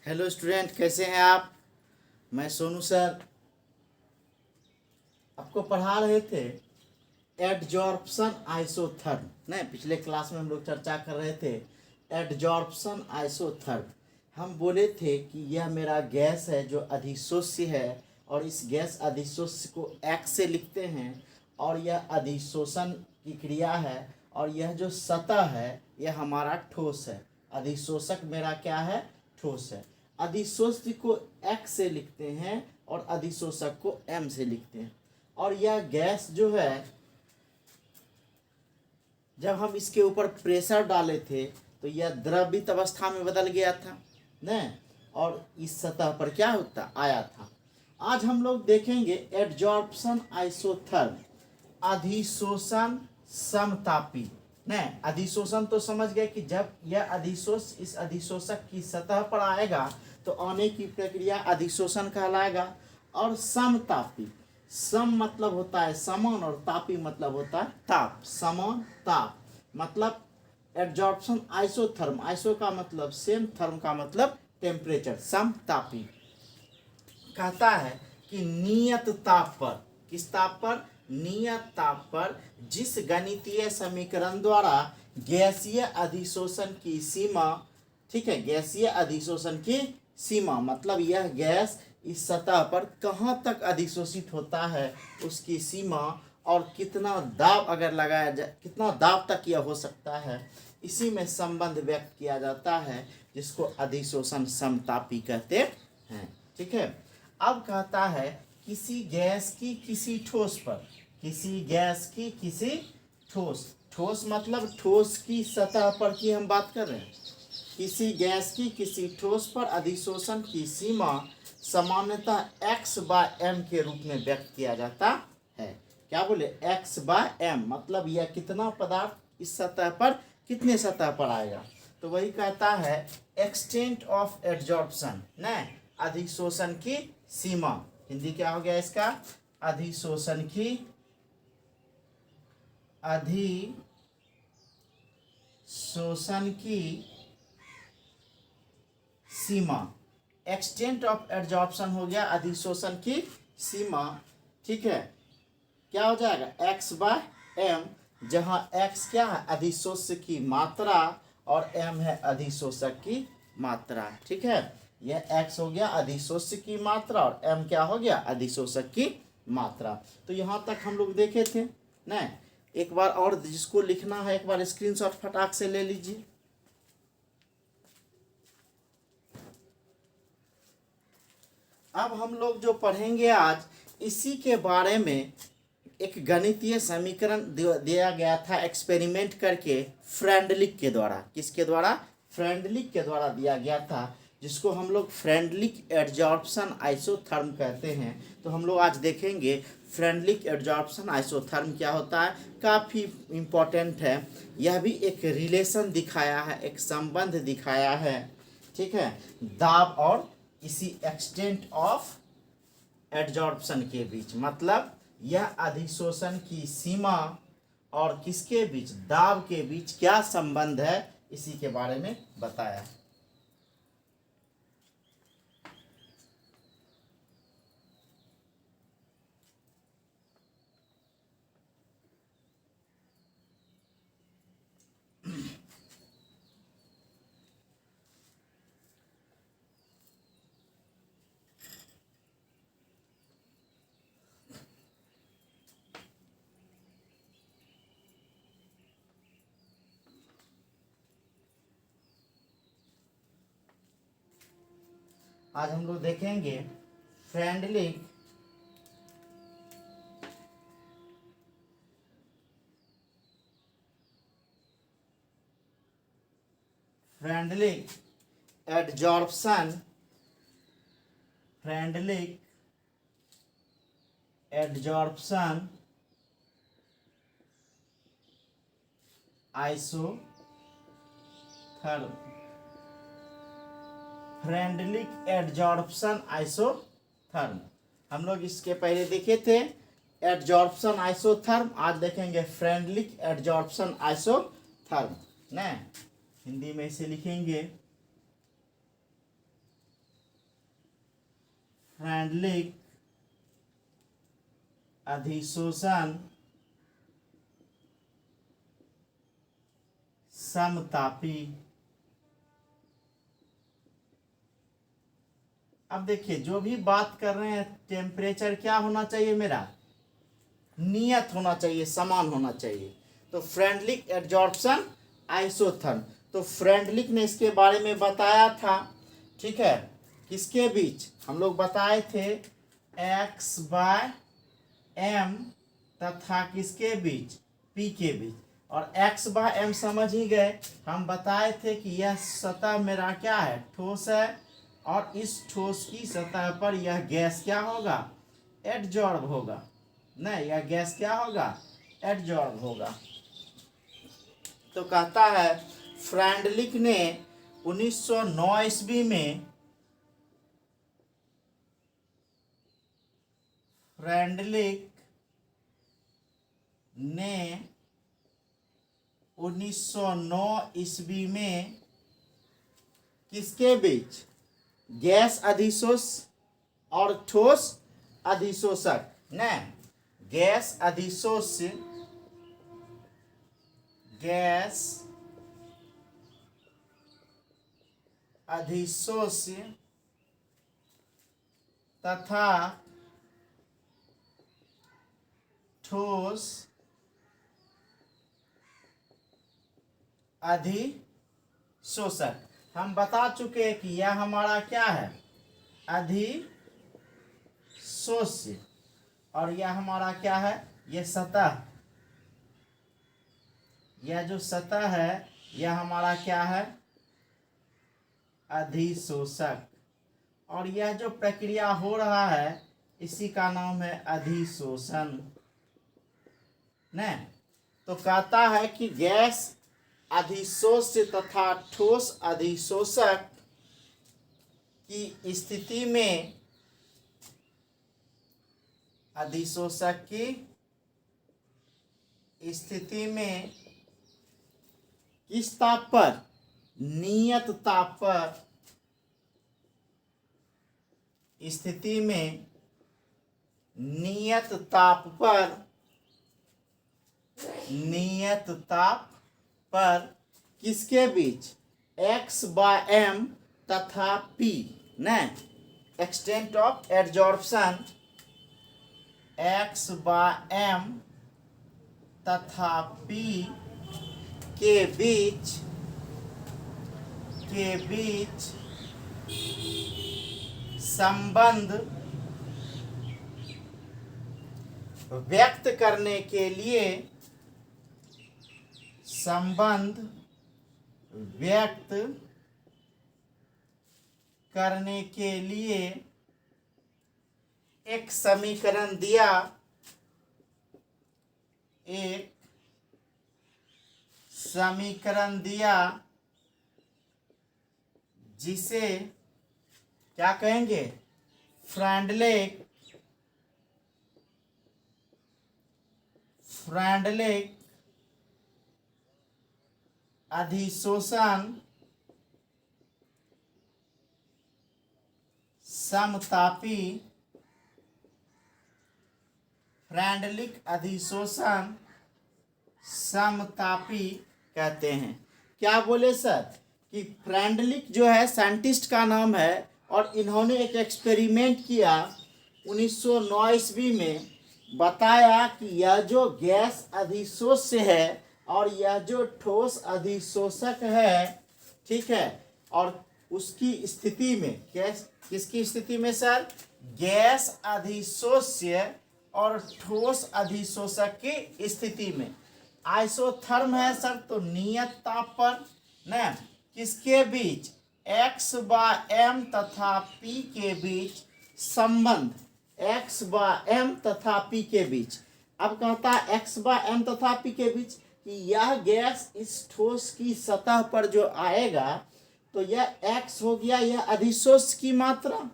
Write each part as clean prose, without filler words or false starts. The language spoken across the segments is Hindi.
हेलो स्टूडेंट, कैसे हैं आप। मैं सोनू सर आपको पढ़ा रहे थे एडजॉर्प्शन आइसोथर्म। नहीं, पिछले क्लास में हम लोग चर्चा कर रहे थे एडजॉर्प्शन आइसोथर्म। हम बोले थे कि यह मेरा गैस है जो अधिशोष्य है, और इस गैस अधिशोष्य को एक्स से लिखते हैं, और यह अधिशोषण की क्रिया है, और यह जो सतह है यह हमारा ठोस है। अधिशोषक मेरा क्या है? ठोस है। अधिशोष्य को एक्स से लिखते हैं और अधिशोषक को एम से लिखते हैं। और यह गैस जो है, जब हम इसके ऊपर प्रेशर डाले थे तो यह द्रवित अवस्था में बदल गया था न, और इस सतह पर क्या होता आया था। आज हम लोग देखेंगे एडजॉर्प्शन आइसोथर्म, अधिशोषण समतापी। न, अधिशोषण तो समझ गए कि जब यह अधिशोष इस अधिशोषक की सतह पर आएगा तो आने की प्रक्रिया अधिशोषण कहलाएगा। और समतापी, सम मतलब होता है समान, और तापी मतलब होता है ताप। समान ताप मतलब एडजॉर्प्शन आइसोथर्म। आइसो का मतलब सेम, थर्म का मतलब टेम्परेचर। समतापी कहता है कि नियत ताप पर, किस ताप पर? नियत ताप पर जिस गणितीय समीकरण द्वारा गैसीय अधिशोषण की सीमा, ठीक है, गैसीय अधिशोषण की सीमा मतलब यह गैस इस सतह पर कहाँ तक अधिशोषित होता है उसकी सीमा, और कितना दाब अगर लगाया जाए, कितना दाब तक यह हो सकता है, इसी में संबंध व्यक्त किया जाता है, जिसको अधिशोषण समतापी कहते हैं। ठीक है। अब कहता है किसी गैस की किसी ठोस पर, किसी गैस की किसी ठोस, ठोस मतलब ठोस की सतह पर की हम बात कर रहे हैं। किसी गैस की किसी ठोस पर अधिशोषण की सीमा सामान्यतः x/m के रूप में व्यक्त किया जाता है। क्या बोले? x/m मतलब यह कितना पदार्थ इस सतह पर, कितने सतह पर आएगा। तो वही कहता है एक्सटेंट ऑफ एडजॉर्प्शन, न, अधिशोषण की सीमा। हिंदी क्या हो गया इसका? अधिशोषण की, अधिशोषण की सीमा। एक्सटेंट ऑफ एडजॉर्प्शन हो गया अधिशोषण की सीमा। ठीक है। क्या हो जाएगा? x/m, जहां x क्या है? अधिशोष्य की मात्रा, और m है अधिशोषक की मात्रा। ठीक है। यह x हो गया अधिशोष्य की मात्रा, और m क्या हो गया? अधिशोषक की मात्रा। तो यहां तक हम लोग देखे थे न। एक बार और जिसको लिखना है एक बार स्क्रीनशॉट फटाक से ले लीजिए। अब हम लोग जो पढ़ेंगे आज, इसी के बारे में एक गणितीय समीकरण दिया गया था एक्सपेरिमेंट करके फ्रेंडलिक के द्वारा। किसके द्वारा? फ्रेंडलिक के द्वारा दिया गया था, जिसको हम लोग फ्रेंडलिक एडजॉर्प्शन आइसोथर्म कहते हैं। तो हम लोग आज देखेंगे फ्रेंडलिक एडजॉर्प्शन आइसोथर्म क्या होता है। काफ़ी इम्पोर्टेंट है। यह भी एक रिलेशन दिखाया है, एक संबंध दिखाया है। ठीक है, दाब और इसी एक्सटेंट ऑफ एडजॉर्प्शन के बीच, मतलब यह अधिशोषण की सीमा और किसके बीच? दाब के बीच क्या संबंध है, इसी के बारे में बताया। आज हम लोग देखेंगे Freundlich Freundlich adsorption, Freundlich adsorption isotherm, Freundlich adsorption isotherm. हम लोग इसके पहले देखे थे एडजॉर्प्शन आइसोथर्म, आज देखेंगे फ्रेंडलिक एडजॉर्प्शन आइसोथर्म। न, हिंदी में इसे लिखेंगे फ्रेंडलिक अधिशोषण समतापी। अब देखिए जो भी बात कर रहे हैं टेम्परेचर क्या होना चाहिए, मेरा नियत होना चाहिए, समान होना चाहिए। तो फ्रेंडलिक एडजॉर्प्शन आइसोथर्म, तो फ्रेंडलिक ने इसके बारे में बताया था, ठीक है। किसके बीच हम लोग बताए थे, x/m तथा किसके बीच, p के बीच। और x/m समझ ही गए, हम बताए थे कि यह सतह मेरा क्या है, ठोस है, और इस ठोस की सतह पर यह गैस क्या होगा, एडजॉर्ब होगा, नहीं यह गैस क्या होगा, एडजॉर्ब होगा। तो कहता है फ्रेंडलिक ने 1909 ईस्वी में, फ्रेंडलिक ने 1909 ईस्वी में किसके बीच, गैस अधिशोष और ठोस अधिशोषक न, गैस अधिशोष, गैस अधिशोष तथा ठोस अधिशोषक। हम बता चुके हैं कि यह हमारा क्या है, अधिशोष्य, और यह हमारा क्या है, यह सतह, यह जो सतह है यह हमारा क्या है, अधिशोषक। और यह जो प्रक्रिया हो रहा है इसी का नाम है अधिशोषण न। तो कहता है कि गैस अधिशोष्य तथा ठोस अधिशोषक की स्थिति में, अधिशोषक की स्थिति में किस ताप पर, नियत ताप पर, स्थिति में नियत ताप पर, नियत ताप पर किसके बीच, x/m तथा p न, एक्सटेंट ऑफ एडजॉर्प्शन x/m तथा p के बीच संबंध व्यक्त करने के लिए, संबंध व्यक्त करने के लिए एक समीकरण दिया, एक समीकरण दिया जिसे क्या कहेंगे, फ्रेंडलिक अधिशोषण समतापी, फ्रेंडलिक अधिशोषण समतापी कहते हैं। क्या बोले सर कि फ्रेंडलिक जो है साइंटिस्ट का नाम है, और इन्होंने एक एक्सपेरिमेंट किया 1909 ईस्वी में, बताया कि यह जो गैस अधिशोष्य है और यह जो ठोस अधिशोषक है, ठीक है, और उसकी स्थिति में, किसकी स्थिति में सर, गैस अधिशोष्य और ठोस अधिशोषक की स्थिति में, आइसोथर्म है सर, तो नियत ताप पर न, किसके बीच, x/m तथा p के बीच संबंध, x/m तथा p के बीच। अब कहता है x/m तथा p के बीच कि यह गैस इस ठोस की सतह पर जो आएगा तो यह x हो गया यह अधिशोष की मात्रा,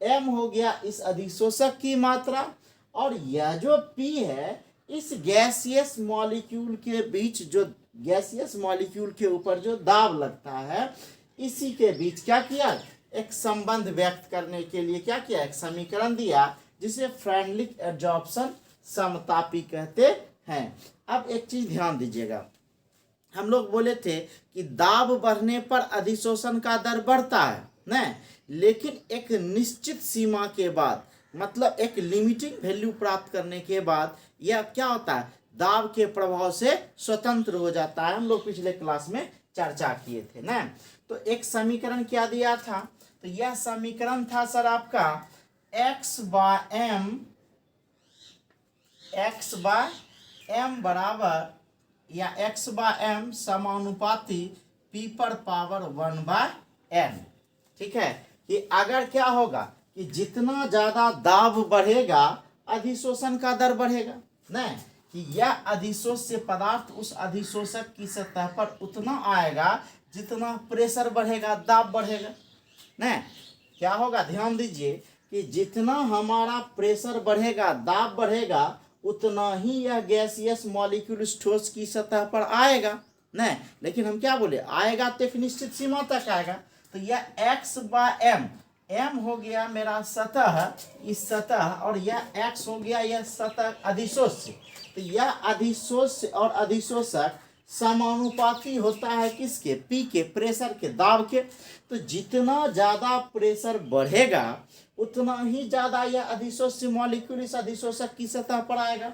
m हो गया इस अधिशोषक की मात्रा, और यह जो p है इस गैसियस मॉलिक्यूल के बीच, जो गैसियस मॉलिक्यूल के ऊपर जो दाब लगता है, इसी के बीच क्या किया, एक संबंध व्यक्त करने के लिए क्या किया, एक समीकरण दिया जिसे फ्रेंडलिक एडजॉर्प्शन समतापी कहते हैं। अब एक चीज ध्यान दीजिएगा, हम लोग बोले थे कि दाब बढ़ने पर अधिशोषण का दर बढ़ता है ना, लेकिन एक निश्चित सीमा के बाद, मतलब एक लिमिटिंग वैल्यू प्राप्त करने के बाद यह क्या होता है, दाब के प्रभाव से स्वतंत्र हो जाता है। हम लोग पिछले क्लास में चर्चा किए थे ना। तो एक समीकरण क्या दिया था, तो यह समीकरण था सर आपका x बाय m बराबर या x बाय m समानुपाती p पर पावर 1/n। ठीक है, कि अगर क्या होगा कि जितना ज्यादा दाब बढ़ेगा अधिशोषण का दर बढ़ेगा ना, कि यह अधिशोष्य पदार्थ उस अधिशोषक की सतह पर उतना आएगा जितना प्रेशर बढ़ेगा, दाब बढ़ेगा ना। क्या होगा, ध्यान दीजिए कि जितना हमारा प्रेशर बढ़ेगा, दाब बढ़ेगा, उतना ही यह गैसियस मॉलिक्यूल ठोस की सतह पर आएगा ना। लेकिन हम क्या बोले, आएगा तो एक निश्चित सीमा तक आएगा। तो यह x बाय m, m हो गया मेरा सतह, इस सतह, और यह x हो गया यह सतह अधिशोष्य। तो यह अधिशोष्य और अधिशोषक समानुपाती होता है किसके, P के, प्रेशर के, दाब के। तो जितना ज्यादा प्रेशर बढ़ेगा उतना ही ज्यादा यह अधिशोष्य मॉलिक्यूल इस अधिशोषक की सतह पर आएगा,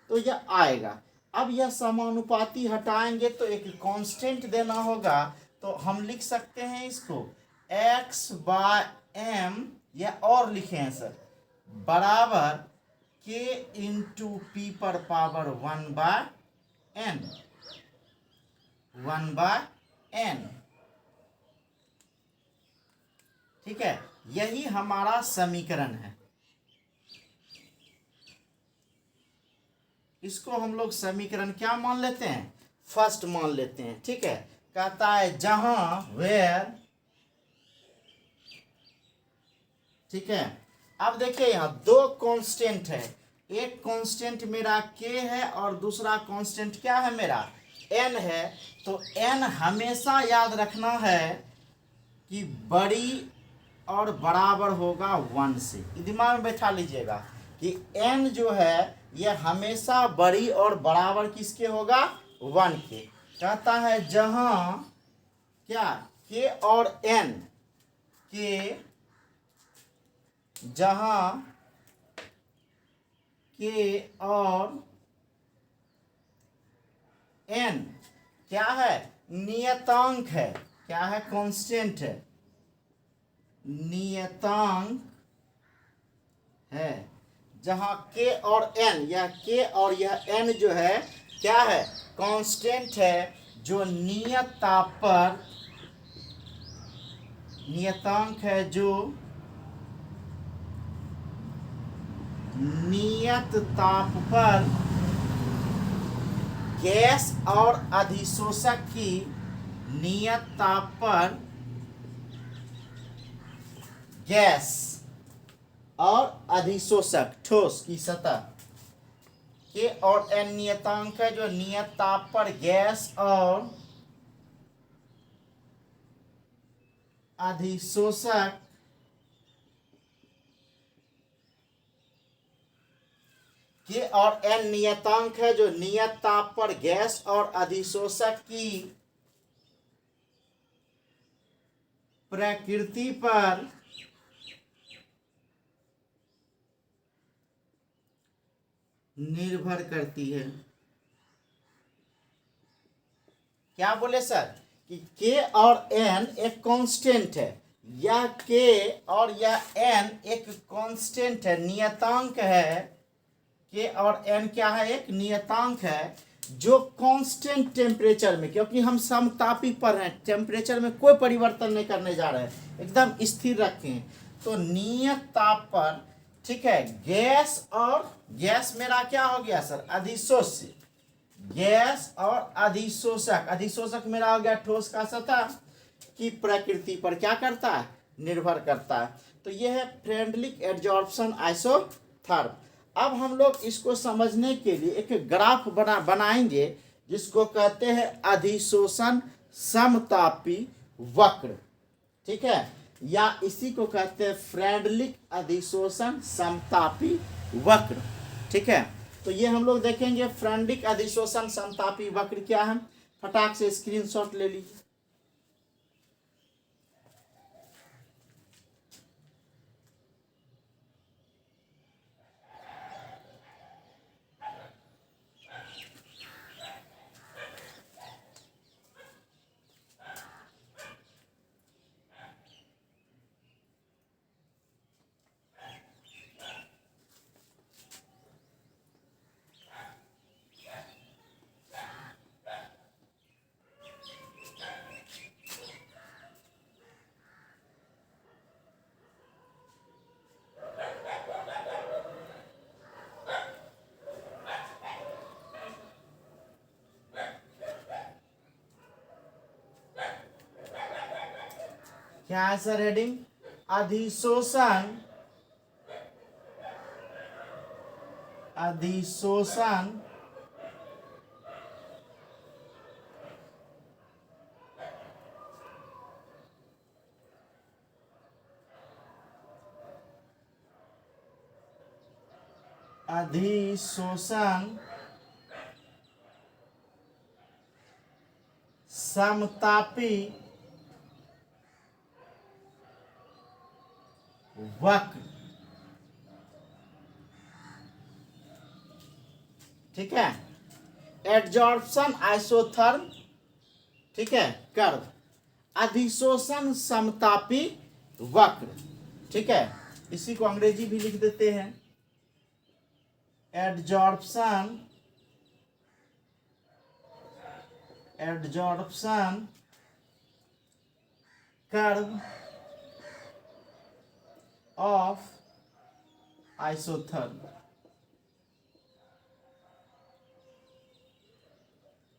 तो यह आएगा। अब यह समानुपाती हटाएंगे तो एक कांस्टेंट देना होगा, तो हम लिख सकते हैं इसको x बाय m, या और लिखे हैं सर, बराबर k इंटू पी पर पावर 1/n, 1/n। ठीक है, यही हमारा समीकरण है। इसको हम लोग समीकरण क्या मान लेते हैं, फर्स्ट मान लेते हैं। ठीक है, कहता है जहां वेयर, ठीक है। अब देखिए यहाँ दो कांस्टेंट है, एक कांस्टेंट मेरा k है और दूसरा कांस्टेंट क्या है मेरा n है। तो n हमेशा याद रखना है कि बड़ी और बराबर होगा 1 से। दिमाग में बैठा लीजिएगा कि n जो है यह हमेशा बड़ी और बराबर किसके होगा, 1 के। कहता है जहां क्या k और n के, जहां k और n क्या है, नियतांक है, क्या है, कांस्टेंट है, नियतांक है। जहां k और n, यह k और यह n जो है क्या है, कांस्टेंट है, जो नियत ताप पर, नियतांक है जो नियत ताप पर गैस और अधिशोषक की, नियत ताप पर गैस और अधिशोषक ठोस की सतह, के और n नियतांक है जो नियत ताप पर गैस और अधिशोषक के और n नियतांक है जो नियत ताप पर गैस और अधिशोषक की प्रकृति पर निर्भर करती है। क्या बोले सर कि k और n एक कांस्टेंट है, यह k और यह n एक कांस्टेंट है, नियतांक है। k और n क्या है, एक नियतांक है जो कांस्टेंट टेम्परेचर में, क्योंकि हम समतापी पर हैं, टेम्परेचर में कोई परिवर्तन नहीं करने जा रहे हैं, एकदम स्थिर रखें। तो नियत ताप पर, ठीक है, गैस और गैस मेरा क्या हो गया सर, अधिशोष्य, गैस और अधिशोषक, अधिशोषक मेरा हो गया ठोस का सतह की प्रकृति पर क्या करता है, निर्भर करता है। तो यह है फ्रेंडलिक एडजॉर्प्शन आइसोथर्म। अब हम लोग इसको समझने के लिए एक ग्राफ बनाएंगे जिसको कहते हैं अधिशोषण समतापी वक्र। ठीक है, या इसी को कहते हैं फ्रेडलिक अधिशोषण समतापी वक्र। ठीक है, तो ये हम लोग देखेंगे फ्रेडलिक अधिशोषण समतापी वक्र क्या है। फटाक से स्क्रीनशॉट ले लीजिए। क्या है सर हेडिंग? अधिशोषण समतापी वक्र। ठीक है, एडजॉर्प्शन आइसोथर्म, ठीक है, कर्व, अधिशोषण समतापी वक्र। ठीक है, इसी को अंग्रेजी भी लिख देते हैं, एडजॉर्प्शन कर्व ऑफ आइसोथर्म,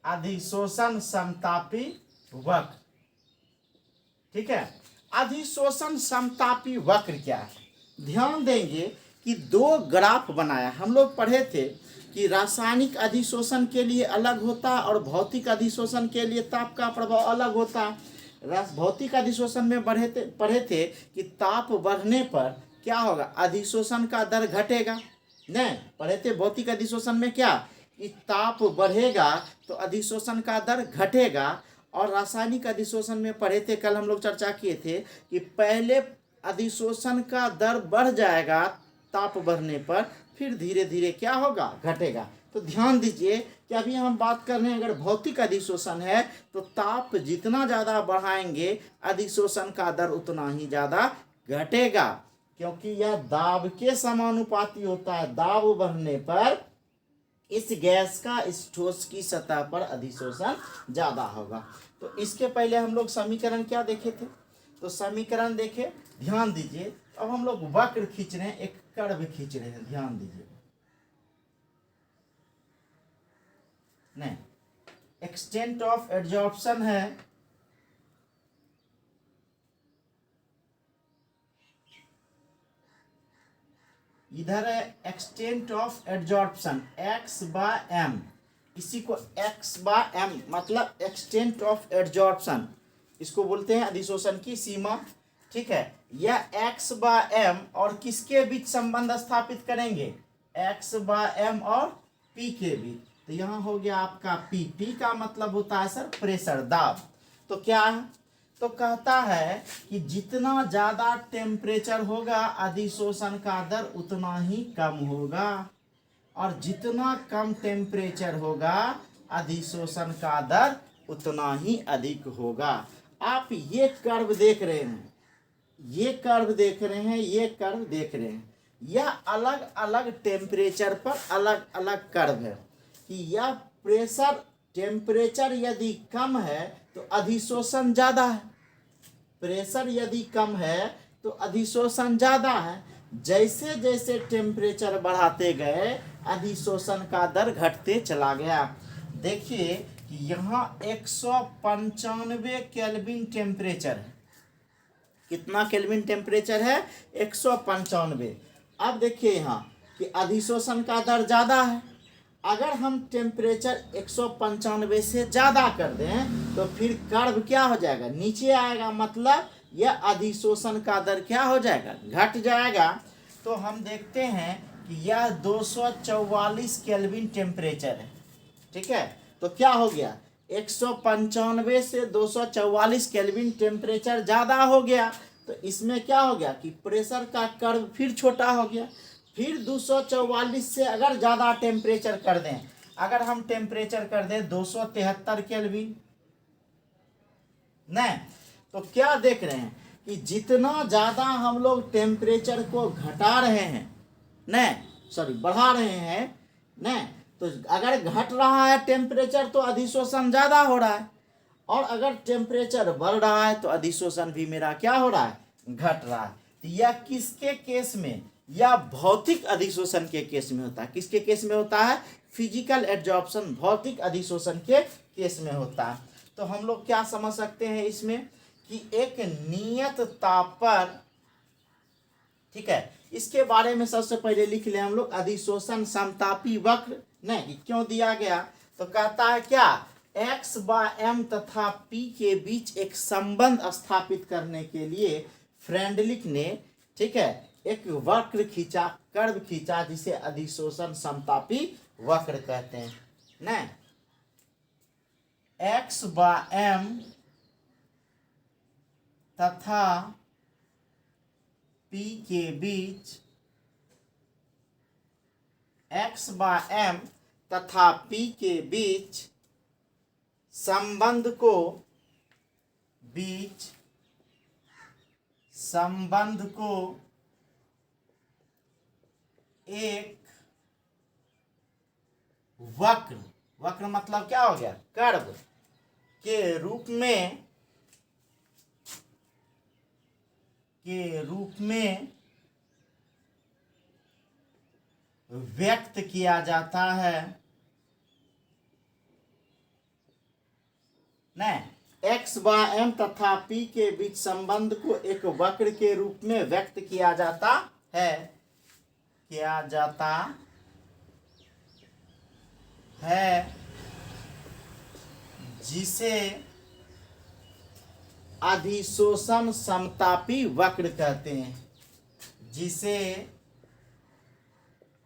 अधिशोषण समतापी वक्र। ठीक है, अधिशोषण समतापी वक्र क्या है? ध्यान देंगे कि दो ग्राफ बनाया। हम लोग पढ़े थे कि रासायनिक अधिशोषण के लिए अलग होता और भौतिक अधिशोषण के लिए ताप का प्रभाव अलग होता। भौतिक अधिशोषण में पढ़े थे कि ताप बढ़ने पर क्या होगा, अधिशोषण का दर घटेगा। नहीं, पढ़े थे भौतिक अधिशोषण में क्या, कि ताप बढ़ेगा तो अधिशोषण का दर घटेगा। और रासायनिक अधिशोषण में पढ़े थे, कल हम लोग चर्चा किए थे कि पहले अधिशोषण का दर बढ़ जाएगा ताप बढ़ने पर, फिर धीरे धीरे क्या होगा, घटेगा। तो ध्यान दीजिए कि अभी हम बात कर रहे हैं, अगर भौतिक अधिशोषण है तो ताप जितना ज़्यादा बढ़ाएंगे अधिशोषण का दर उतना ही ज़्यादा घटेगा, क्योंकि यह दाब के समानुपाती होता है। दाब बढ़ने पर इस गैस का इस ठोस की सतह पर अधिशोषण ज़्यादा होगा। तो इसके पहले हम लोग समीकरण क्या देखे थे? तो समीकरण देखे, ध्यान दीजिए। अब हम लोग वक्र खींच रहे हैं, एक कर्व खींच रहे हैं, ध्यान दीजिए। नहीं, एक्सटेंट ऑफ एडजॉर्प्शन है, इधर है एक्सटेंट ऑफ एडजॉर्प्शन x/m, इसी को x/m मतलब एक्सटेंट ऑफ एडजॉर्प्शन, इसको बोलते हैं अधिशोषण की सीमा। ठीक है, यह x/m और किसके बीच संबंध स्थापित करेंगे, x/m और p के बीच। तो यहाँ हो गया आपका p का मतलब होता है सर प्रेशर, दाब। तो क्या है, तो कहता है कि जितना ज़्यादा टेम्परेचर होगा अधिशोषण का दर उतना ही कम होगा, और जितना कम टेम्परेचर होगा अधिशोषण का दर उतना ही अधिक होगा। आप ये कर्व देख रहे हैं, ये कर्व देख रहे हैं, ये कर्व देख रहे हैं, यह अलग अलग टेम्परेचर पर अलग अलग कर्व है कि यह प्रेशर टेम्परेचर यदि कम है तो अधिशोषण ज़्यादा है, प्रेशर यदि कम है तो अधिशोषण ज़्यादा है। जैसे जैसे टेम्परेचर बढ़ाते गए अधिशोषण का दर घटते चला गया। देखिए कि यहाँ 195 केल्विन टेम्परेचर है। कितना केल्विन टेम्परेचर है, 195। अब देखिए यहाँ कि अधिशोषण का दर ज़्यादा है। अगर हम टेम्परेचर 195 से ज़्यादा कर दें तो फिर कर्व क्या हो जाएगा, नीचे आएगा, मतलब यह अधिशोषण का दर क्या हो जाएगा, घट जाएगा। तो हम देखते हैं कि यह 244 केल्विन टेम्परेचर है, ठीक है। तो क्या हो गया, 195 से 244 केल्विन टेम्परेचर ज़्यादा हो गया। तो इसमें क्या हो गया कि प्रेशर का कर्व फिर छोटा हो गया। फिर 244 से अगर ज़्यादा टेम्परेचर कर दें, अगर हम टेम्परेचर कर दें 273 केल्विन, नहीं, तो क्या देख रहे हैं कि जितना ज़्यादा हम लोग टेम्परेचर को घटा रहे हैं, नहीं सॉरी बढ़ा रहे हैं, नहीं, तो अगर घट रहा है टेम्परेचर तो अधिशोषण ज़्यादा हो रहा है, और अगर टेम्परेचर बढ़ रहा है तो अधिशोषण भी मेरा क्या हो रहा है, घट रहा है। तो यह किसके केस में, यह भौतिक अधिशोषण के केस में होता है। किसके केस में होता है, फिजिकल एड्जॉर्प्शन, भौतिक अधिशोषण के केस में होता है। तो हम लोग क्या समझ सकते हैं इसमें कि एक नियत ताप पर, ठीक है, इसके बारे में सबसे पहले लिख लें हम लोग, अधिशोषण समतापी वक्र, नहीं क्यों दिया गया, तो कहता है क्या, x/m तथा p के बीच एक संबंध स्थापित करने के लिए फ्रेंडलिक ने, ठीक है, एक वक्र खींचा, कर्व खींचा, जिसे अधिशोषण समतापी वक्र कहते हैं। नहीं, x/m तथा p के बीच, x/m तथा p के बीच संबंध को एक वक्र मतलब क्या हो गया, कर्व के रूप में व्यक्त किया जाता है। नहीं, x/m तथा p के बीच संबंध को एक वक्र के रूप में व्यक्त किया जाता है, जिसे अधिशोषण समतापी वक्र कहते हैं, जिसे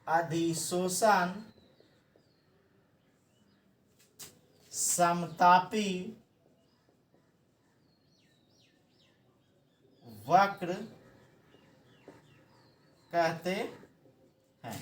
अधिशोषण समतापी वक्र कहते हैं।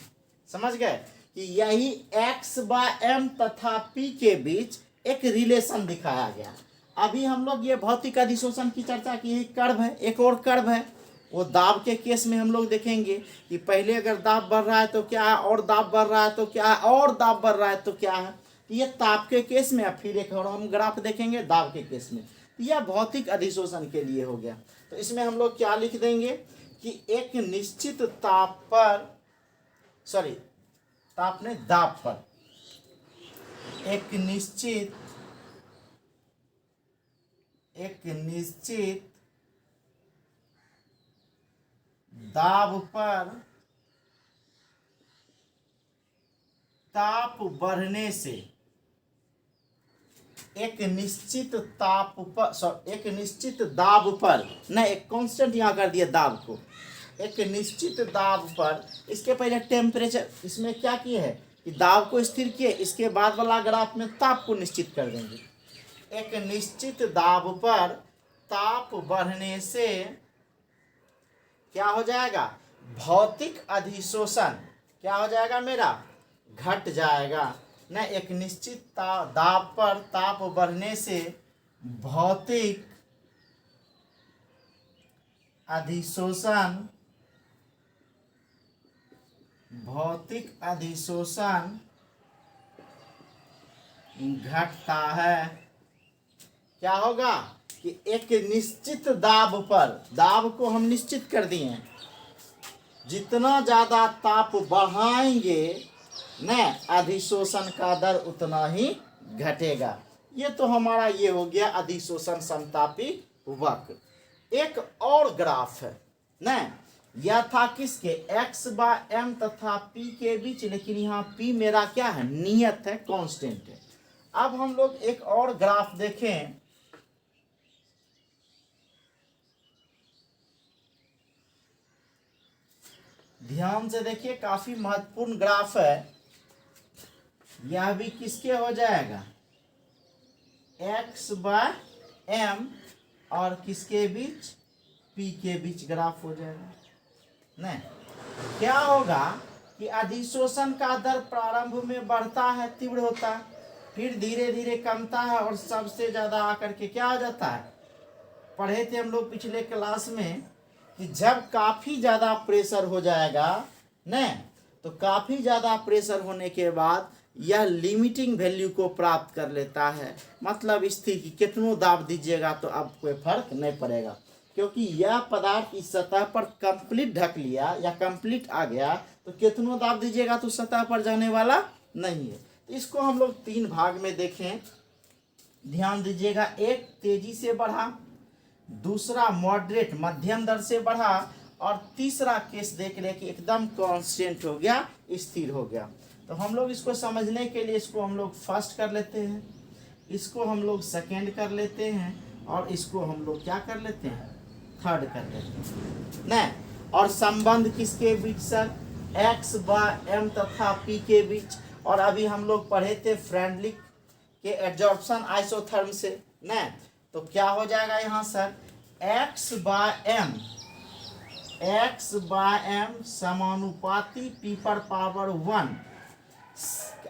समझ गए कि यही x/m तथा p के बीच एक रिलेशन दिखाया गया। अभी हम लोग ये भौतिक अधिशोषण की चर्चा की है, कर्व है, एक और कर्व है, वो दाब के केस में हम लोग देखेंगे कि पहले अगर दाब बढ़ रहा है तो क्या है, और दाब बढ़ रहा है तो क्या है, और दाब बढ़ रहा है तो क्या है, ये ताप के केस में। फिर एक और हम ग्राफ देखेंगे दाब के केस में। यह भौतिक अधिशोषण के लिए हो गया। तो इसमें हम लोग क्या लिख देंगे कि एक निश्चित ताप पर, सॉरी ताप ने दाब पर, एक निश्चित दाब पर ताप बढ़ने से, एक निश्चित दाब पर, नहीं एक कांस्टेंट यहां कर दिया दाब को, एक निश्चित दाब पर, इसके पहले टेम्परेचर, इसमें क्या किए है कि दाब को स्थिर किए, इसके बाद वाला ग्राफ में ताप को निश्चित कर देंगे। एक निश्चित दाब पर ताप बढ़ने से क्या हो जाएगा, भौतिक अधिशोषण क्या हो जाएगा मेरा, घट जाएगा। न एक निश्चित दाब पर ताप बढ़ने से भौतिक अधिशोषण घटता है। क्या होगा कि एक निश्चित दाब पर, दाब को हम निश्चित कर दिए हैं, जितना ज़्यादा ताप बढ़ाएंगे न अधिशोषण का दर उतना ही घटेगा। ये तो हमारा ये हो गया अधिशोषण समतापी वक्र। एक और ग्राफ है न, यह था किसके, x/m तथा p के बीच, लेकिन यहाँ p मेरा क्या है, नियत है, कांस्टेंट है। अब हम लोग एक और ग्राफ देखें, ध्यान से देखिए, काफी महत्वपूर्ण ग्राफ है। यह भी किसके हो जाएगा, x/m और किसके बीच, p के बीच ग्राफ हो जाएगा। नहीं, क्या होगा कि अधिशोषण का दर प्रारंभ में बढ़ता है, तीव्र होता है, फिर धीरे धीरे कमता है और सबसे ज्यादा आकर के क्या हो जाता है। पढ़े थे हम लोग पिछले क्लास में कि जब काफी ज्यादा प्रेशर हो जाएगा न, तो काफी ज्यादा प्रेशर होने के बाद यह लिमिटिंग वैल्यू को प्राप्त कर लेता है। मतलब स्थिर की कितनों दाब दीजिएगा तो अब कोई फर्क नहीं पड़ेगा, क्योंकि यह पदार्थ इस सतह पर कंप्लीट ढक लिया या कंप्लीट आ गया, तो कितनों दाब दीजिएगा तो सतह पर जाने वाला नहीं है। तो इसको हम लोग 3 भाग में देखें, ध्यान दीजिएगा। एक तेजी से बढ़ा, दूसरा मॉडरेट मध्यम दर से बढ़ा, और तीसरा केस देख रहे कि एकदम कांस्टेंट हो गया, स्थिर हो गया। तो हम लोग इसको समझने के लिए इसको हम लोग फर्स्ट कर लेते हैं, इसको हम लोग सेकेंड कर लेते हैं, और इसको हम लोग क्या कर लेते हैं, थर्ड कर लेते हैं नहीं। और संबंध किसके बीच सर, x/m तथा p के बीच। और अभी हम लोग पढ़े थे फ्रेंडलिक के एड्जॉर्प्शन आइसोथर्म से नहीं, तो क्या हो जाएगा यहाँ सर, x/m समानुपाती p/1।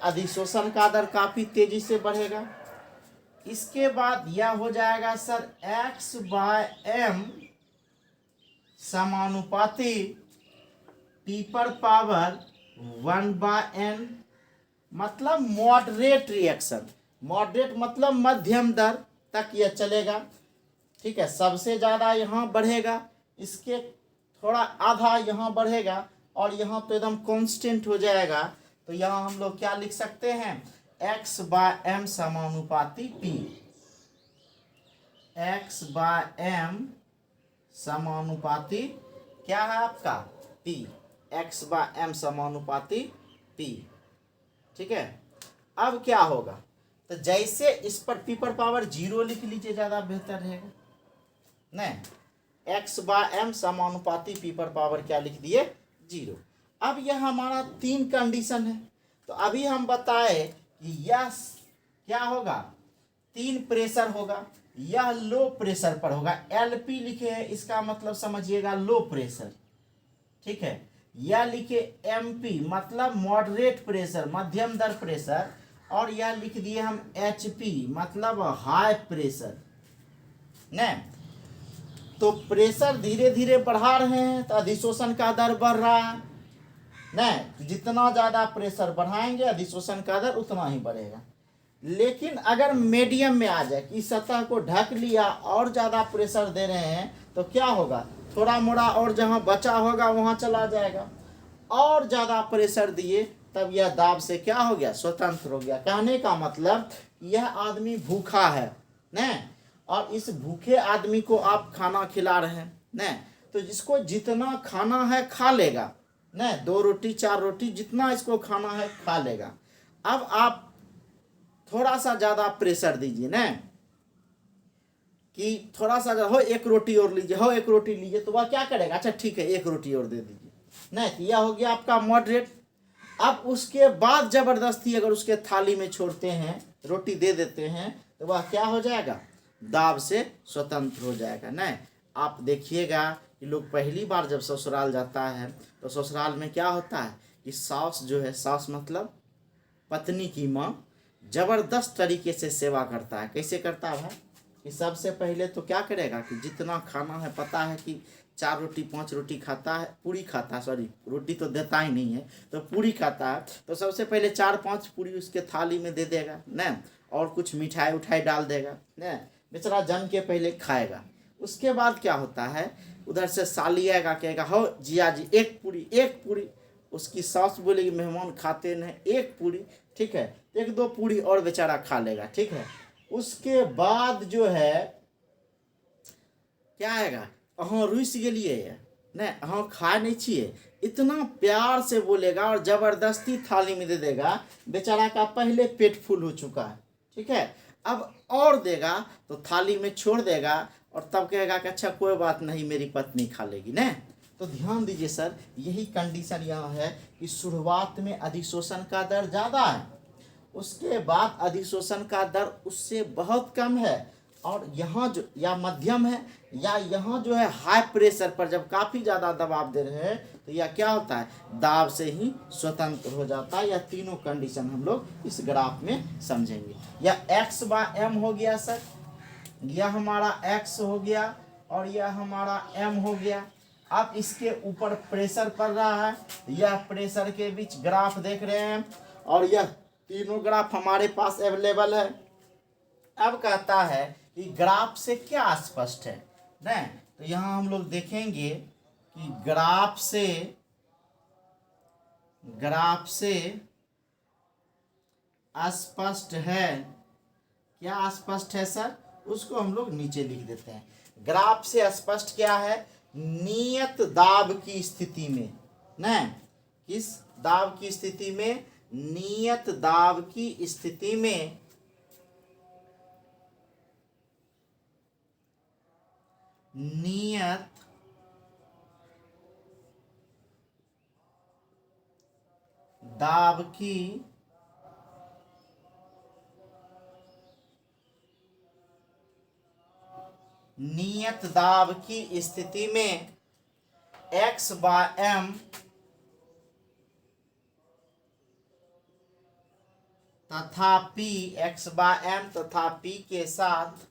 अधिशोषण का दर काफी तेजी से बढ़ेगा। इसके बाद यह हो जाएगा सर x/m समानुपाती p/1/n, मतलब मॉडरेट रिएक्शन। मॉडरेट मतलब मध्यम दर तक यह चलेगा, ठीक है। सबसे ज़्यादा यहाँ बढ़ेगा, इसके थोड़ा आधा यहाँ बढ़ेगा, और यहाँ तो एकदम कांस्टेंट हो जाएगा। तो यहाँ हम लोग क्या लिख सकते हैं, x/m समानुपाती p, x/m समानुपाती क्या है आपका, p, x/m समानुपाती p, ठीक है। अब क्या होगा, तो जैसे इस पर p/0 लिख लीजिए, ज़्यादा बेहतर रहेगा नहीं। x/m समानुपाती p/, क्या लिख दिए, 0। अब यह हमारा 3 कंडीशन है। तो अभी हम बताए कि यह क्या होगा, 3 प्रेशर होगा। यह लो प्रेशर पर होगा, LP लिखे है, इसका मतलब समझिएगा लो प्रेशर, ठीक है। यह लिखे MP मतलब मॉडरेट प्रेशर, मध्यम दर प्रेशर, और यह लिख दिए हम HP मतलब हाई प्रेशर नहीं। तो प्रेशर धीरे धीरे बढ़ा रहे हैं तो अधिशोषण का दर बढ़ रहा है नहीं। जितना ज़्यादा प्रेशर बढ़ाएंगे अधिशोषण का दर उतना ही बढ़ेगा। लेकिन अगर मीडियम में आ जाए कि सतह को ढक लिया और ज़्यादा प्रेशर दे रहे हैं, तो क्या होगा, थोड़ा मोड़ा और जहाँ बचा होगा वहाँ चला जाएगा। और ज़्यादा प्रेशर दिए तब यह दाब से क्या हो गया, स्वतंत्र हो गया। कहने का मतलब यह आदमी भूखा है नहीं, और इस भूखे आदमी को आप खाना खिला रहे हैं नहीं, तो जिसको जितना खाना है खा लेगा नहीं, 2 रोटी 4 रोटी जितना इसको खाना है खा लेगा। अब आप थोड़ा सा ज़्यादा प्रेशर दीजिए ना, कि थोड़ा सा हो 1 रोटी और लीजिए, हो 1 रोटी लीजिए, तो वह क्या करेगा, अच्छा ठीक है 1 रोटी और दे दीजिए नहीं। यह हो गया आपका मॉडरेट। अब उसके बाद ज़बरदस्ती अगर उसके थाली में छोड़ते हैं, रोटी दे देते हैं, तो वह क्या हो जाएगा, दाब से स्वतंत्र हो जाएगा नहीं। आप देखिएगा कि लोग पहली बार जब ससुराल जाता है तो ससुराल में क्या होता है कि सास जो है, सास मतलब पत्नी की माँ, ज़बरदस्त तरीके से सेवा करता है। कैसे करता है भाई, कि सबसे पहले तो क्या करेगा कि जितना खाना है, पता है कि 4 रोटी 5 रोटी खाता है, पूरी खाता है, सॉरी रोटी तो देता ही नहीं है, तो पूरी खाता है, तो सबसे पहले 4-5 पूरी उसके थाली में दे देगा न, और कुछ मिठाई उठाई डाल देगा न, बेचारा जम के पहले खाएगा। उसके बाद क्या होता है, उधर से साली आएगा, कहेगा हो जिया जी 1 पूरी। उसकी सास बोलेगी मेहमान खाते नहीं, 1 पूरी, ठीक है, 1-2 पूरी और बेचारा खा लेगा, ठीक है। उसके बाद जो है क्या आएगा, अहाँ रुस गेलिए नहीं, अहाँ खा नहीं छिए, इतना प्यार से बोलेगा और ज़बरदस्ती थाली में दे देगा। बेचारा का पहले पेट फुल हो चुका है, ठीक है, अब और देगा तो थाली में छोड़ देगा, और तब कहेगा कि अच्छा कोई बात नहीं मेरी पत्नी खा लेगी न। तो ध्यान दीजिए सर, यही कंडीशन यहाँ है कि शुरुआत में अधिशोषण का दर ज़्यादा है, उसके बाद अधिशोषण का दर उससे बहुत कम है, और यहाँ जो या मध्यम है या यहाँ जो है हाई प्रेशर पर जब काफ़ी ज़्यादा दबाव दे रहे हैं तो यह क्या होता है, दाब से ही स्वतंत्र हो जाता है। यह तीनों कंडीशन हम लोग इस ग्राफ में समझेंगे। यह x/m हो गया सर, यह हमारा x हो गया और यह हमारा m हो गया। अब इसके ऊपर प्रेशर पड़ रहा है, यह प्रेशर के बीच ग्राफ देख रहे हैं और यह तीनों ग्राफ हमारे पास अवेलेबल है। अब कहता है कि ग्राफ से क्या स्पष्ट है ना, तो यहाँ हम लोग देखेंगे कि ग्राफ से स्पष्ट है। क्या स्पष्ट है सर, उसको हम लोग नीचे लिख देते हैं। ग्राफ से स्पष्ट क्या है, नियत दाब की स्थिति में ना, किस दाब की स्थिति में, नियत दाब की स्थिति में नियत दाब की स्थिति में x/m तथा p, x/m तथा p के साथ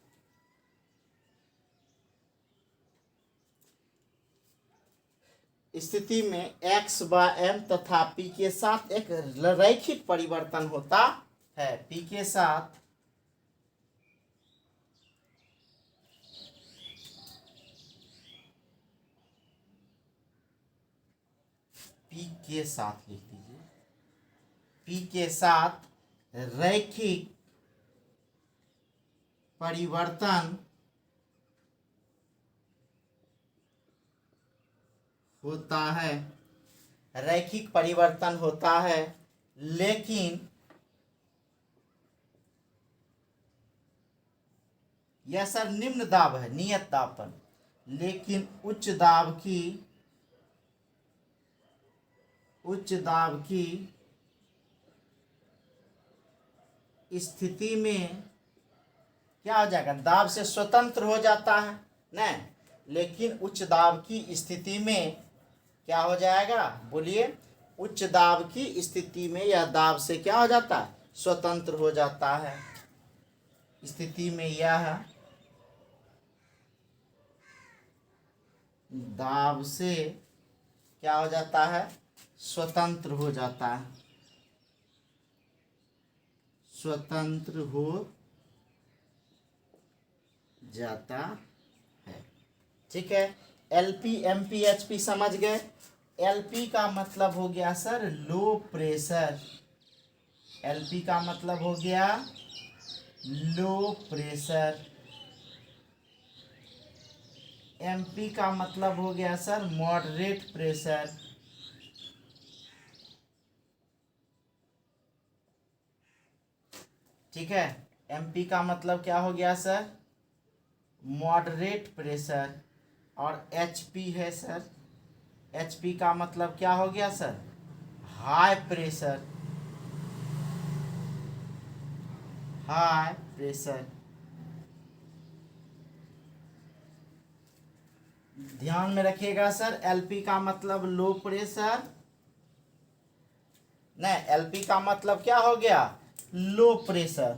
स्थिति में x/m तथा p के साथ एक रैखिक परिवर्तन होता है। p के साथ लिख दीजिए, p के साथ रैखिक परिवर्तन होता है, रैखिक परिवर्तन होता है, लेकिन यह सर निम्न दाब है, नियत दाब पर, लेकिन उच्च दाब की स्थिति में क्या हो जाएगा, दाब से स्वतंत्र हो जाता है ना, लेकिन उच्च दाब की स्थिति में क्या हो जाएगा, बोलिए, उच्च दाब की स्थिति में यह दाब से क्या हो जाता है, स्वतंत्र हो जाता है। स्थिति में यह दाब से क्या हो जाता है, स्वतंत्र हो जाता है, स्वतंत्र हो जाता है। ठीक है, LP, MP, HP समझ गए। LP का मतलब हो गया सर लो प्रेशर, LP का मतलब हो गया लो प्रेशर, MP का मतलब हो गया सर मॉडरेट प्रेशर, ठीक है। MP का मतलब क्या हो गया सर, मॉडरेट प्रेशर, और HP है सर, HP का मतलब क्या हो गया sir, high pressure, high pressure. ध्यान में रखिएगा सर, LP का मतलब लो प्रेशर, नहीं, LP का मतलब क्या हो गया, लो प्रेशर,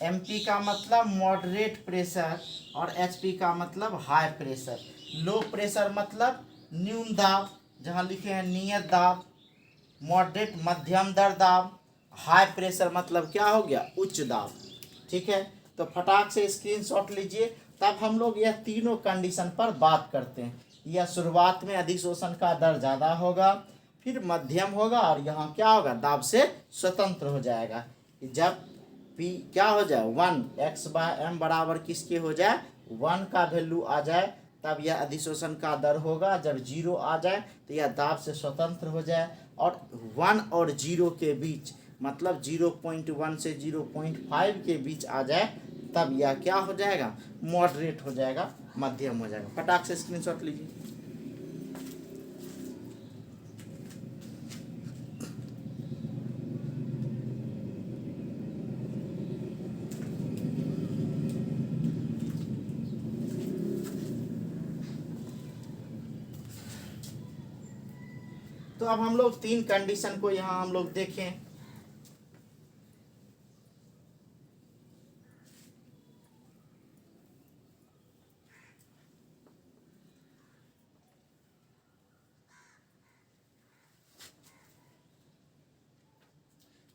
MP का मतलब मॉडरेट प्रेशर, और HP का मतलब हाई प्रेशर। लो प्रेशर मतलब न्यून दाब, जहाँ लिखे हैं नियत दाब, मॉडरेट मध्यम दर दाब, हाई प्रेशर मतलब क्या हो गया, उच्च दाब। ठीक है, तो फटाक से स्क्रीनशॉट लीजिए, तब हम लोग यह तीनों कंडीशन पर बात करते हैं। यह शुरुआत में अधिशोषण का दर ज़्यादा होगा, फिर मध्यम होगा, और यहाँ क्या होगा, दाब से स्वतंत्र हो जाएगा। जब P क्या हो जाए, 1, x/m बराबर किसके हो जाए, 1 का वैल्यू आ जाए, तब यह अधिशोषण का दर होगा। जब 0 आ जाए तो यह दाब से स्वतंत्र हो जाए, और 1 और 0 के बीच, मतलब 0.1 से 0.5 के बीच आ जाए, तब यह क्या हो जाएगा, मॉडरेट हो जाएगा, मध्यम हो जाएगा। फटाक से स्क्रीनशॉट लीजिए। तो अब हम लोग तीन कंडीशन को यहाँ हम लोग देखें।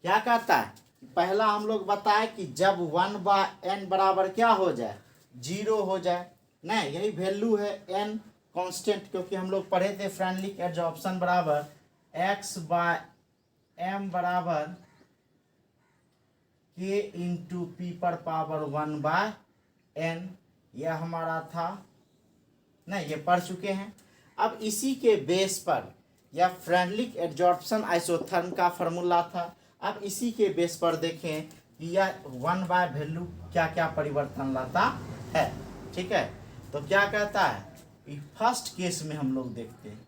क्या कहता है, पहला हम लोग बताए कि जब 1/n बराबर क्या हो जाए, 0 हो जाए, नहीं यही वैल्यू है n कांस्टेंट, क्योंकि हम लोग पढ़े थे फ्रेंडली एडजॉर्प्शन बराबर x/m बराबर k इंटू पी पर पावर 1/n, यह हमारा था, नहीं ये पढ़ चुके हैं। अब इसी के बेस पर यह फ्रेंडली एडजॉर्प्शन आइसोथर्म का फॉर्मूला था। अब इसी के बेस पर देखें कि यह 1 वैल्यू क्या क्या परिवर्तन लाता है। ठीक है, तो क्या कहता है, फर्स्ट केस में हम लोग देखते हैं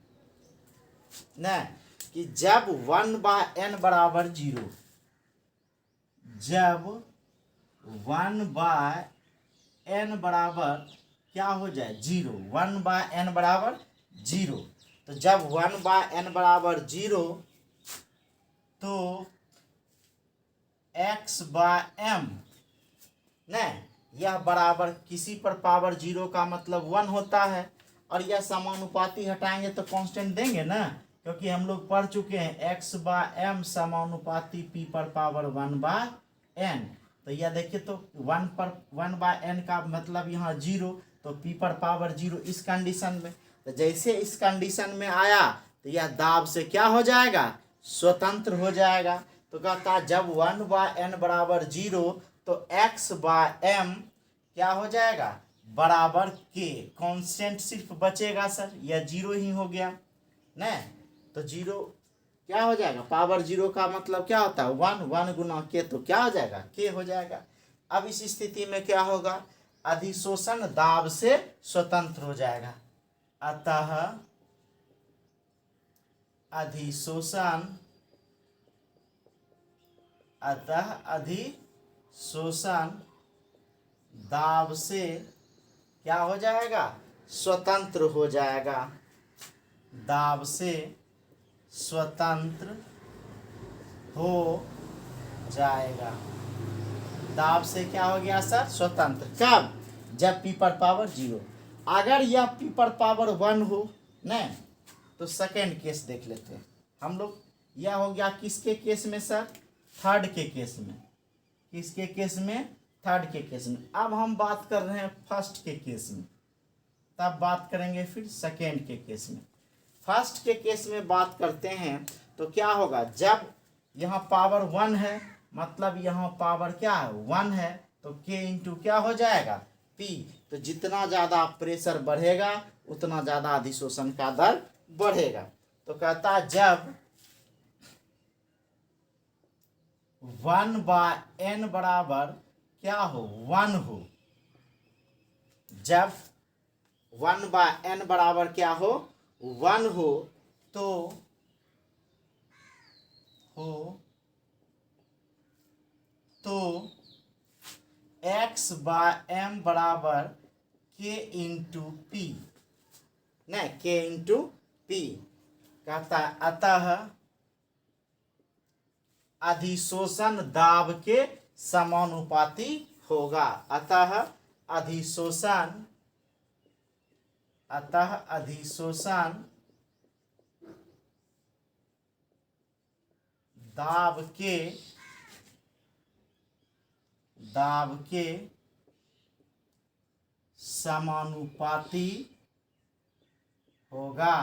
ना कि जब 1/n बराबर 0, जब 1/n बराबर क्या हो जाए 0, 1/n बराबर 0, तो जब 1/n बराबर 0 तो x/m नहीं, यह बराबर किसी पर पावर 0 का मतलब 1 होता है, और यह समानुपाती हटाएंगे तो कांस्टेंट देंगे ना, क्योंकि हम लोग पढ़ चुके हैं x/m समानुपाती p पर पावर 1/n। तो यह देखिए, तो 1/n का मतलब यहाँ 0, तो p पर पावर 0 इस कंडीशन में। तो जैसे इस कंडीशन में आया तो यह दाब से क्या हो जाएगा, स्वतंत्र हो जाएगा। तो कहता है जब 1/n बराबर 0 तो x/m क्या हो जाएगा, बराबर k, कांस्टेंट सिर्फ बचेगा सर, यह 0 ही हो गया न, तो 0 क्या हो जाएगा, पावर 0 का मतलब क्या होता है 1, 1 गुना k, तो क्या हो जाएगा k हो जाएगा। अब इस स्थिति में क्या होगा, अधिशोषण दाब से स्वतंत्र हो जाएगा, अतः अधिशोषण दाब से क्या हो जाएगा, स्वतंत्र हो जाएगा, दाब से स्वतंत्र हो जाएगा। दाब से क्या हो गया सर, स्वतंत्र, कब, जब p पर पावर 0। अगर यह p पर पावर 1 हो न, तो सेकेंड केस देख लेते हैं हम लोग। यह हो गया किसके केस में सर, थर्ड के केस में। किसके केस में, थर्ड के केस में। अब हम बात कर रहे हैं फर्स्ट के केस में, तब बात करेंगे फिर सेकेंड के केस में। फर्स्ट के केस में बात करते हैं तो क्या होगा, जब यहाँ पावर 1 है, मतलब यहाँ पावर क्या है 1 है, तो k इंटू क्या हो जाएगा p। तो जितना ज़्यादा प्रेशर बढ़ेगा उतना ज़्यादा अधिशोषण का दर बढ़ेगा। तो कहता है जब 1/n बराबर क्या हो 1 हो, जब 1/n बराबर क्या हो 1 हो, तो x/m बराबर k इंटू पी, नहीं k इंटू पी। कहता है अतः अधिशोषण दाब के समानुपाती होगा, अतः अधिशोषण दाब के समानुपाती होगा,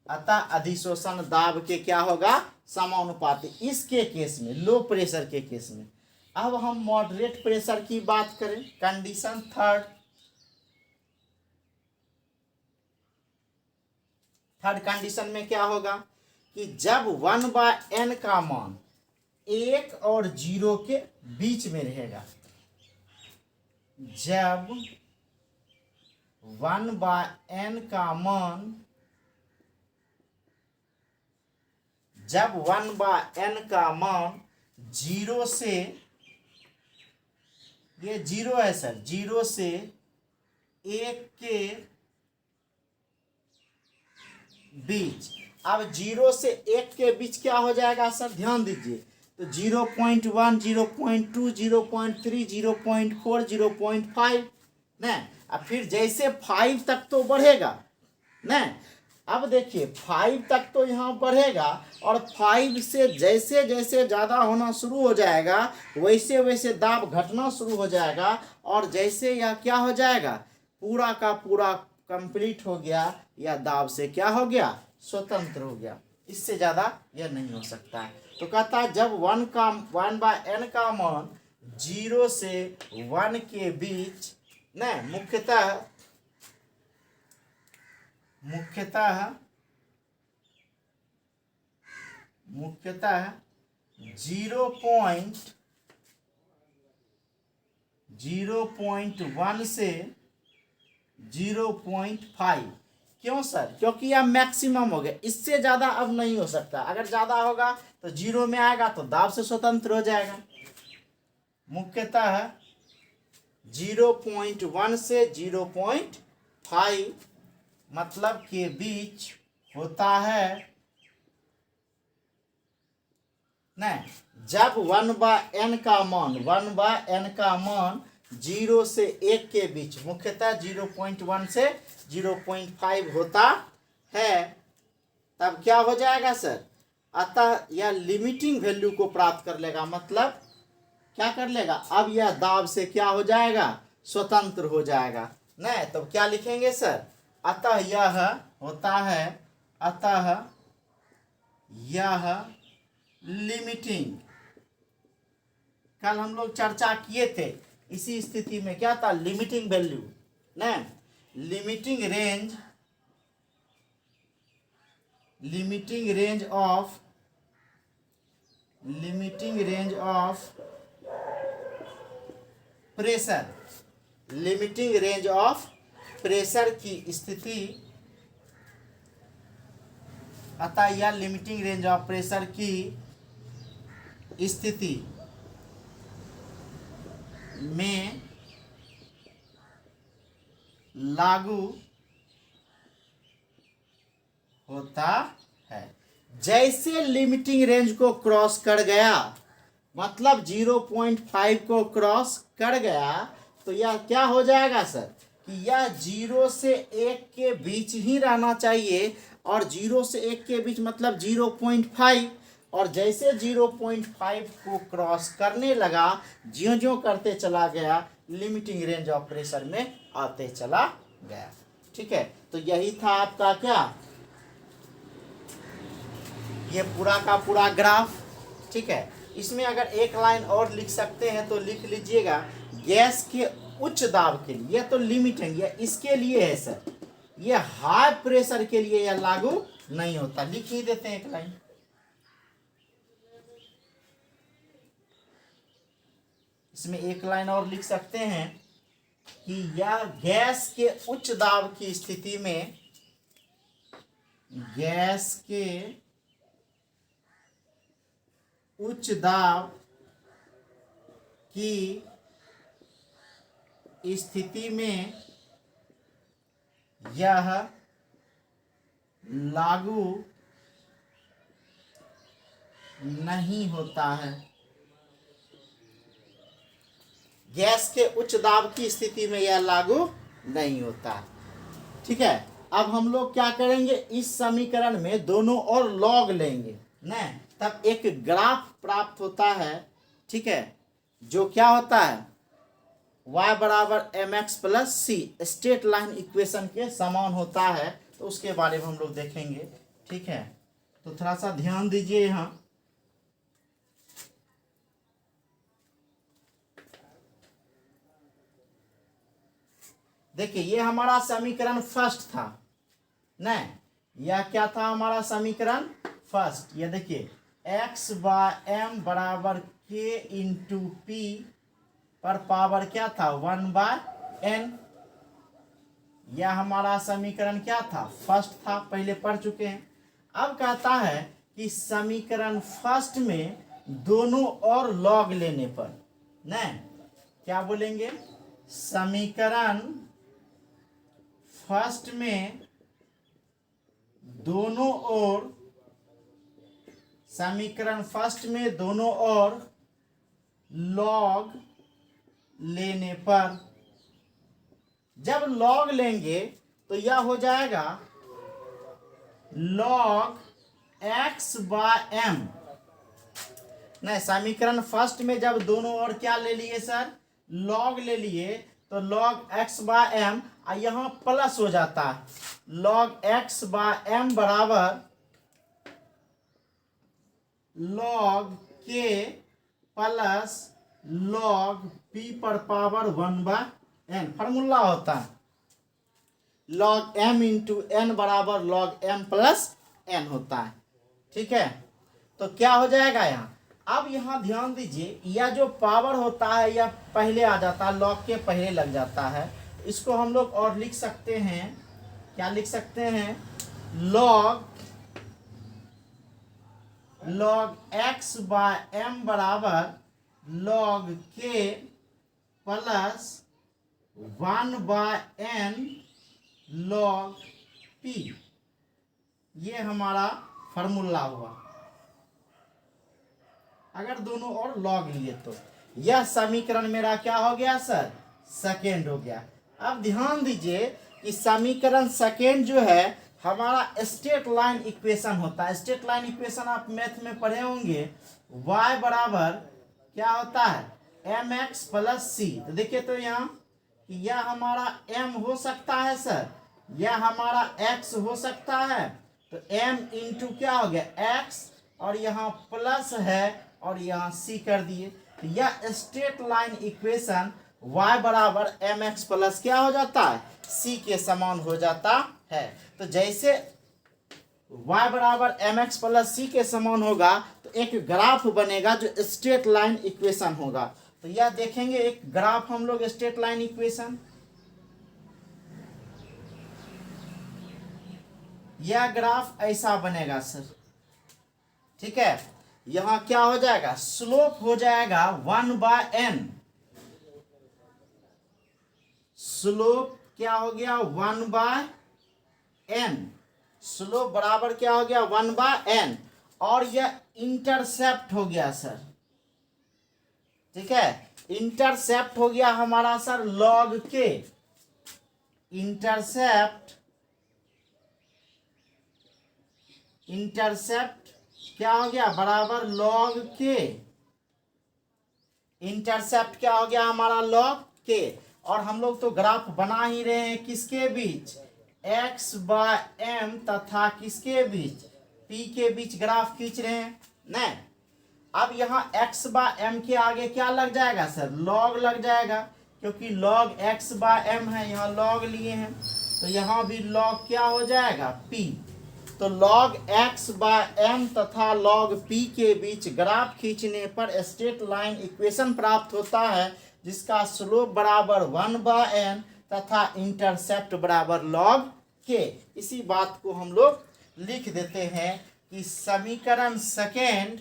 अतः अधिशोषण दाब के क्या होगा, समानुपाती। इसके केस में, लो प्रेशर के केस में। अब हम मॉडरेट प्रेशर की बात करें, कंडीशन थर्ड कंडीशन में क्या होगा कि जब 1/n का मान 1 और 0 के बीच में रहेगा, जब 1/n का मान, जब 1/n का मान 0 से, ये 0 है सर, 0 से 1 के बीच, अब 0 से 1 के बीच क्या हो जाएगा सर, ध्यान दीजिए। तो 0.1, 0.2, 0.3, 0.4, 0.5 न। अब फिर जैसे 5 तक तो बढ़ेगा न। अब देखिए 5 तक तो यहाँ बढ़ेगा, और 5 से जैसे जैसे ज़्यादा होना शुरू हो जाएगा वैसे वैसे दाब घटना शुरू हो जाएगा, और जैसे यह क्या हो जाएगा, पूरा का पूरा कंप्लीट हो गया, या दाब से क्या हो गया, स्वतंत्र हो गया। इससे ज़्यादा यह नहीं हो सकता है। तो कहता है जब 1/n का मान 0 से 1 के बीच न मुख्यतः 0.1 से 0.5। क्यों सर, क्योंकि यह मैक्सिमम हो गया, इससे ज़्यादा अब नहीं हो सकता। अगर ज़्यादा होगा तो 0 में आएगा तो दाब से स्वतंत्र हो जाएगा। मुख्यतः 0.1 से 0.5 मतलब के बीच होता है न। जब 1/n का मान 0 से 1 के बीच, मुख्यतः 0.1 से 0.5 होता है, तब क्या हो जाएगा सर, अतः यह लिमिटिंग वैल्यू को प्राप्त कर लेगा। मतलब क्या कर लेगा, अब यह दाब से क्या हो जाएगा, स्वतंत्र हो जाएगा न। तो क्या लिखेंगे सर, अतः यह होता है, अतः यह लिमिटिंग। कल हम लोग चर्चा किए थे, इसी स्थिति में क्या था, लिमिटिंग वैल्यू न, लिमिटिंग रेंज ऑफ प्रेशर की स्थिति। अतः यह लिमिटिंग रेंज ऑफ प्रेशर की स्थिति में लागू होता है। जैसे लिमिटिंग रेंज को क्रॉस कर गया, मतलब 0.5 को क्रॉस कर गया, तो यह क्या हो जाएगा सर, कि यह 0 से 1 के बीच ही रहना चाहिए, और 0 से 1 के बीच मतलब 0.5, और जैसे 0.5 को क्रॉस करने लगा, ज्यों ज्यों करते चला गया, लिमिटिंग रेंज ऑफ प्रेशर में आते चला गया। ठीक है, तो यही था आपका क्या, ये पूरा का पूरा ग्राफ। ठीक है, इसमें अगर एक लाइन और लिख सकते हैं तो लिख लीजिएगा, गैस के उच्च दाब के लिए, तो लिमिट है, ये इसके लिए है सर, ये हाई प्रेशर के लिए यह लागू नहीं होता। लिख ही देते हैं एक लाइन। इसमें एक लाइन और लिख सकते हैं कि यह गैस के उच्च दाब की स्थिति में, गैस के उच्च दाब की स्थिति में यह लागू नहीं होता है। गैस के उच्च दाब की स्थिति में यह लागू नहीं होता। ठीक है, अब हम लोग क्या करेंगे, इस समीकरण में दोनों ओर लॉग लेंगे न, तब एक ग्राफ प्राप्त होता है। ठीक है, जो क्या होता है, y बराबर mx प्लस सी, स्ट्रेट लाइन इक्वेशन के समान होता है। तो उसके बारे में हम लोग देखेंगे। ठीक है, तो थोड़ा सा ध्यान दीजिए यहाँ। देखिए, ये हमारा समीकरण फर्स्ट था न, यह क्या था हमारा समीकरण फर्स्ट। ये देखिए, x/m बराबर k इंटू पी पर पावर क्या था, 1/n। यह हमारा समीकरण क्या था, फर्स्ट था, पहले पढ़ चुके हैं। अब कहता है कि समीकरण फर्स्ट में दोनों और लॉग लेने पर न, क्या बोलेंगे, समीकरण फर्स्ट में दोनों ओर, समीकरण फर्स्ट में दोनों ओर लॉग लेने पर, जब लॉग लेंगे तो यह हो जाएगा लॉग एक्स बाय एम। नहीं, समीकरण फर्स्ट में जब दोनों ओर क्या ले लिए सर, लॉग ले लिए, तो लॉग एक्स बाय एम, यहां प्लस हो जाता है, लॉग एक्स बाय एम बराबर लॉग के प्लस लॉग पी पर पावर 1/n फॉर्मूला होता है, लॉग m इंटू एन बराबर लॉग m प्लस एन होता है। ठीक है, तो क्या हो जाएगा यहाँ, अब यहाँ ध्यान दीजिए, यह जो पावर होता है यह पहले आ जाता है, लॉग के पहले लग जाता है। इसको हम लोग और लिख सकते हैं, क्या लिख सकते हैं, लॉग एक्स बाय एम बराबर लॉग के प्लस 1/n लॉग पी, ये हमारा फॉर्मूला हुआ अगर दोनों ओर लॉग लिए तो। यह समीकरण मेरा क्या हो गया सर, सेकेंड हो गया। अब ध्यान दीजिए कि समीकरण सेकेंड जो है हमारा स्ट्रेट लाइन इक्वेशन होता है। स्ट्रेट लाइन इक्वेशन आप मैथ में पढ़े होंगे, y बराबर क्या होता है, mx प्लस सी। तो देखिए तो यहाँ कि यह हमारा m हो सकता है सर, यह हमारा x हो सकता है, तो m इंटू क्या हो गया x, और यहाँ प्लस है और यहाँ c कर दिए, तो यह स्ट्रेट लाइन इक्वेशन y बराबर mx प्लस क्या हो जाता है, c के समान हो जाता है। तो जैसे y बराबर mx प्लस c के समान होगा तो एक ग्राफ बनेगा जो स्ट्रेट लाइन इक्वेशन होगा। तो यह देखेंगे एक ग्राफ हम लोग, स्ट्रेट लाइन इक्वेशन, यह ग्राफ ऐसा बनेगा सर। ठीक है, यहां क्या हो जाएगा, स्लोप हो जाएगा 1/n, स्लोप क्या हो गया 1/n, स्लोप बराबर क्या हो गया 1/n, और यह इंटरसेप्ट हो गया सर। ठीक है, इंटरसेप्ट हो गया हमारा सर लॉग के, इंटरसेप्ट क्या हो गया बराबर लॉग के, इंटरसेप्ट क्या हो गया हमारा लॉग के। और हम लोग तो ग्राफ बना ही रहे हैं किसके बीच, x बाय m तथा किसके बीच, p के बीच ग्राफ खींच रहे हैं नहीं। अब यहाँ x बाय m के आगे क्या लग जाएगा सर, लॉग लग जाएगा, क्योंकि लॉग x बाय m है, यहाँ लॉग लिए हैं, तो यहाँ भी लॉग क्या हो जाएगा p। तो log x बाय m तथा log p के बीच ग्राफ खींचने पर स्ट्रेट लाइन इक्वेशन प्राप्त होता है, जिसका स्लोप बराबर 1/n तथा इंटरसेप्ट बराबर log k। इसी बात को हम लोग लिख देते हैं कि समीकरण second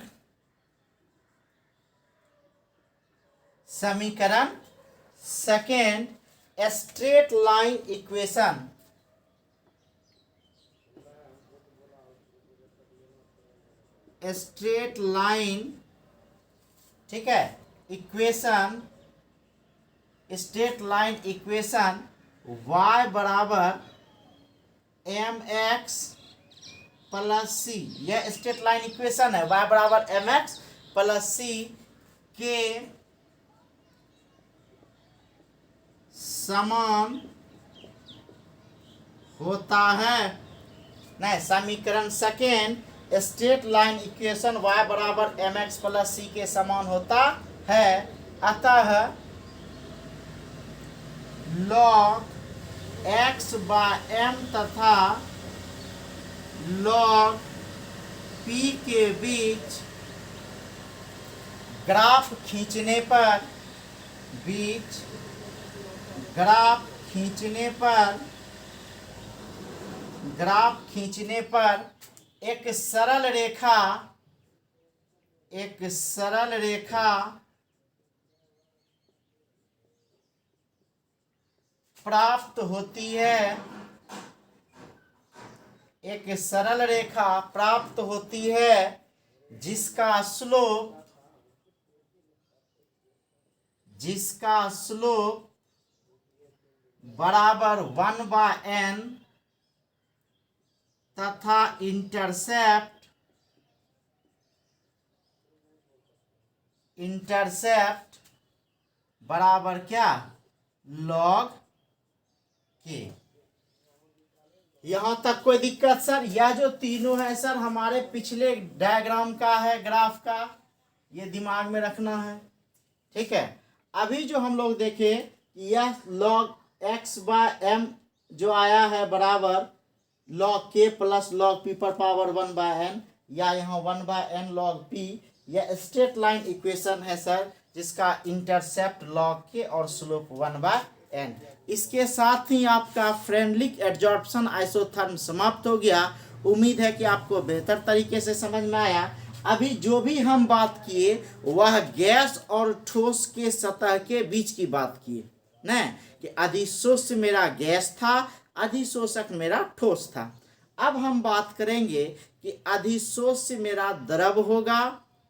straight line equation, straight line, ठीक है, equation, straight line equation y बराबर mx प्लस सी, यह स्ट्रेट लाइन इक्वेशन है, y बराबर mx प्लस सी के समान होता है। नहीं, समीकरण second straight line equation y बराबर mx प्लस सी के समान होता है, अतः log x बाय m तथा log p के बीच ग्राफ खींचने पर एक सरल रेखा प्राप्त होती है, एक सरल रेखा प्राप्त होती है जिसका स्लोप बराबर 1/n तथा इंटरसेप्ट बराबर क्या, log k। यहां तक कोई दिक्कत सर? यह जो तीनों है सर हमारे पिछले डायग्राम का है, ग्राफ का, ये दिमाग में रखना है, ठीक है। अभी जो हम लोग देखें यह log x/m जो आया है बराबर log k plus log p पर पावर 1/n, या यहाँ 1/n log p, यह स्ट्रेट लाइन इक्वेशन है सर जिसका इंटरसेप्ट log k और स्लोप 1/n। इसके साथ ही आपका फ्रेंडलिक एडजॉर्प्शन आइसोथर्म समाप्त हो गया। उम्मीद है कि आपको बेहतर तरीके से समझ में आया। अभी जो भी हम बात किए वह गैस और ठोस के सतह के बीच की बात किए न, कि अधिशोष्य मेरा गैस था, अधिशोषक मेरा ठोस था। अब हम बात करेंगे कि अधिशोष्य मेरा द्रव होगा,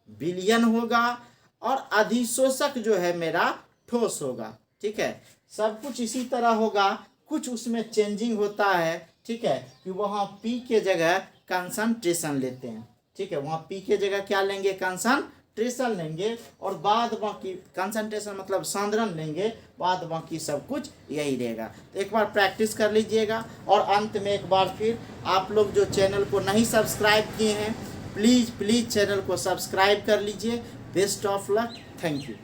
विलयन होगा, और अधिशोषक जो है मेरा ठोस होगा, ठीक है। सब कुछ इसी तरह होगा, कुछ उसमें चेंजिंग होता है, ठीक है, कि वहाँ P के जगह कंसंट्रेशन लेते हैं, ठीक है। वहाँ P के जगह क्या लेंगे, कंसंट्रेशन लेंगे, और बाद बाकी कंसंट्रेशन मतलब सांद्रण लेंगे, बाद बाकी सब कुछ यही रहेगा। तो एक बार प्रैक्टिस कर लीजिएगा। और अंत में एक बार फिर आप लोग जो चैनल को नहीं सब्सक्राइब किए हैं प्लीज़ चैनल को सब्सक्राइब कर लीजिए। Best of luck, thank you.